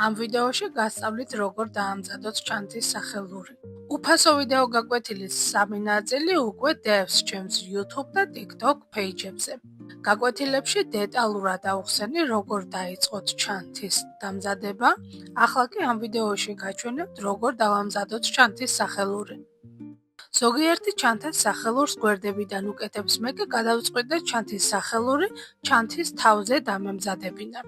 ამ ვიდეოში გასწავლით როგორ დაამზადოთ ჩანთის სახელური. უფასო ვიდეო გაკვეთილის 3 ნაწილი უკვე დევს ჩემს YouTube და TikTok page-ებზე. გაკვეთილებში დეტალურად ავხსენი როგორ დაიწყოთ ჩანთის დამზადება. ახლა კი ამ ვიდეოში გაჩვენებთ როგორ დავამზადოთ ჩანთის სახელური. ზოგიერთი ჩანთის სახელურს გვერდებიდან უკეთებს, მე კი გადავწყვიტე ჩანთის სახელური ჩანთის თავზე დამემზადებინა.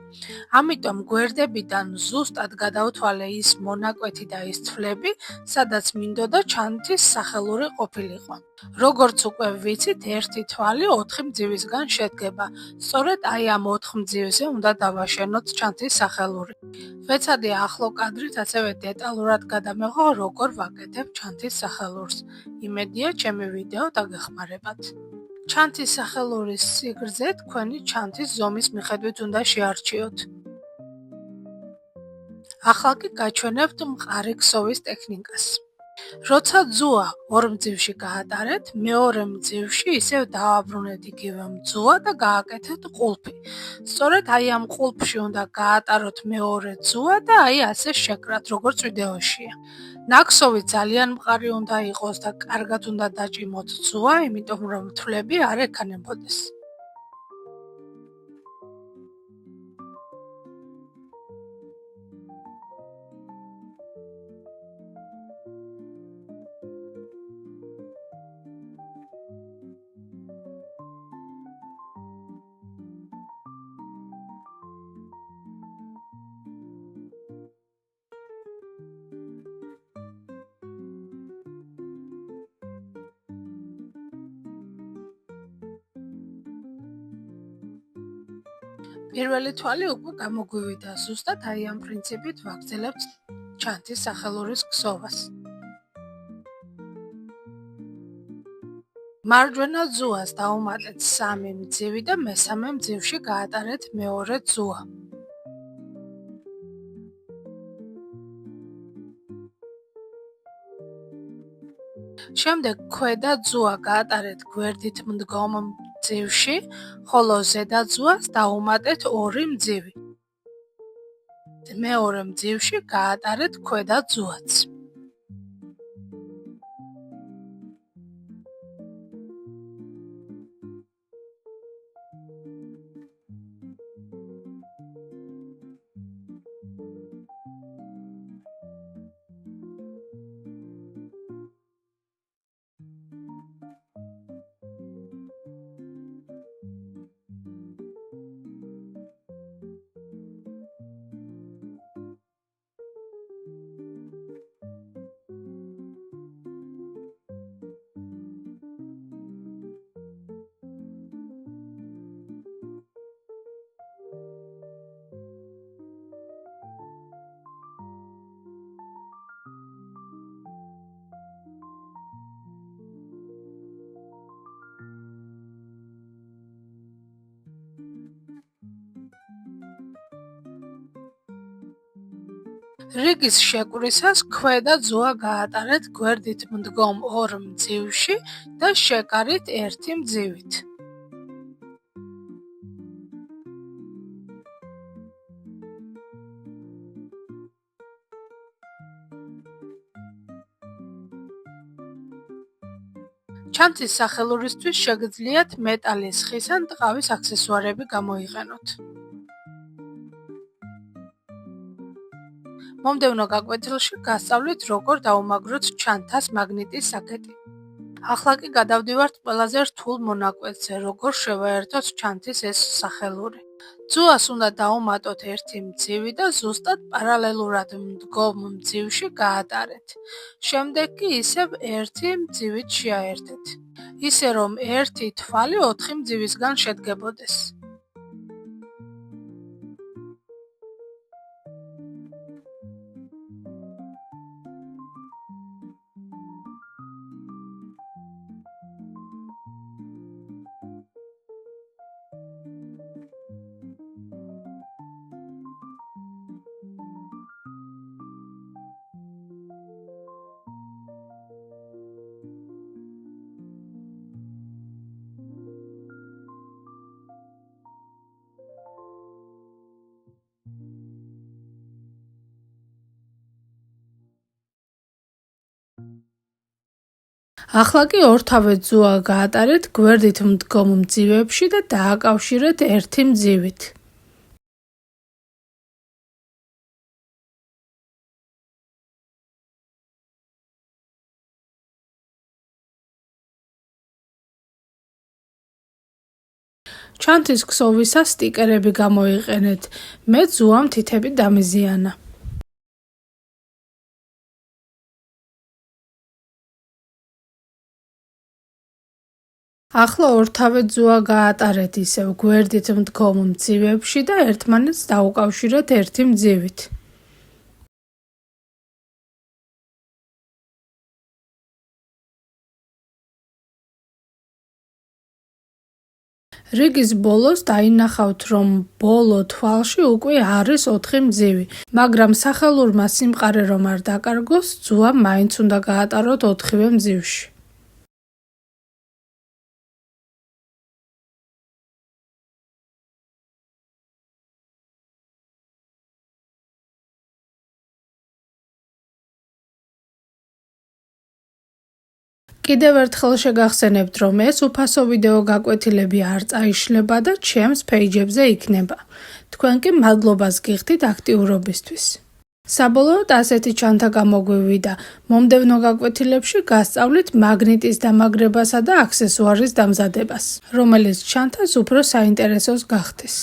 ამიტომ გვერდებიდან ზუსტად გადავთვალე ის მონაკვეთი და ის თვლები, სადაც მინდოდა ჩანთის სახელური ყოფილიყო. როგორც უკვე ვიცით, ერთი თვალი 4 მძივისგან შედგება. სწორედ აი ამ 4 მძივზე უნდა დავაშენოთ ჩანთის სახელური. ვეცადი ახლო კადრით ასევე დეტალურად გადამეღო როგორ ვაკეთებ ჩანთის სახელურს. იმედია ჩემი ვიდეო დაგეხმარებათ. ჩანთის სახელურის სიგრძე თქვენი ჩანთის ზომის მიხედვით უნდა შეარჩიოთ. ახლა კი გაჩვენებთ მყარი ქსოვის ტექნიკას. როცა ძუა 2 მძივში გაატარეთ, მეორე მძივში ისევ დავაბრუნეთ იგივე მძუა და გააკეთეთ ყულფი. სწორედ აი ამ ყულფში უნდა გაატაროთ მეორე ძუა და აი ასე შეკრათ, როგორც ვიდეოშია. ნაქსოვი ძალიან მყარი უნდა იყოს და კარგად უნდა დაჭიმოთ ძუა, იმიტომ რომ თვლები არ ექანებოდეს. პირველი თვალი უკვე გამოგვივიდა, ზუსტად აი ამ პრინციპით ვაგრძელებთ ჩანთის სახელურის ქსოვას. მარჯვენა ძუას დავუმატეთ 3 მძივი და მესამე მძივში გაატარეთ მეორე ძუა. შემდეგ ქვედა ძუა გაატარეთ გვერდით მდგომ მძივში, ხოლო ზედა ძუას დავუმატეთ 2 მძივი. მეორე მძივში გაატარეთ ქვედა ძუაც. რიგის შეკვრისას ქვედა ძუა გაატარეთ გვერდით მდგომ 2 მძივში და შეკარით 1 მძივით. ჩანთის სახელურისთვის შეგიძლიათ მეტალის, ხის ან ტყავის აქსესუარები გამოიყენოთ. მომდევნო გაკვეთილში გასწავლით როგორ დავუმაგროთ ჩანთას მაგნიტის საკეტი. ახლა კი გადავდივართ ყველაზე რთულ მონაკვეთზე, როგორ შევაერთოთ ჩანთის ეს სახელური. ძუას უნდა დავუმატოთ 1 მძივი და ზუსტად პარალელურად მდგომ მძივში გაატარეთ. შემდეგ კი ისევ 1 მძივით შეაერთეთ. ისე რომ ერთი თვალი 4 მძივისგან შედგებოდეს. ახლა კი ორთავე ძუა გაატარეთ გვერდით მდგომ მძივებში და დააკავშირეთ ერთი მძივით. ჩანთის ქსოვისას სტიკერები გამოიყენეთ, მე ძუამ თითები დამიზიანა. ახლა ორთავე ძუა გაატარეთ ისევ გვერდით მდგომ მძივებში და ერთმანეთს დაუკავშირეთ ერთი მძივით. რიგის ბოლოს დაინახავთ, რომ ბოლო თვალში უკვე არის 4 მძივი, მაგრამ სახელურმა სიმყარე რომ არ დაკარგოს, ძუამ მაინც უნდა გაატაროთ 4-ვე მძივში. კიდევ ერთხელ შეგახსენებთ, რომ ეს უფასო ვიდეო გაკვეთილები არ წაიშლება და ჩემს პეიჯებზე იქნება. თქვენ კი მადლობას გიხდით აქტიურობისთვის. საბოლოოდ ასეთი ჩანთა გამოგვივიდა. მომდევნო გაკვეთილებში გასწავლით მაგნიტის დამაგრებასა და აქსესუარის დამზადებას, რომელიც ჩანთას უფრო საინტერესოს გახდეს.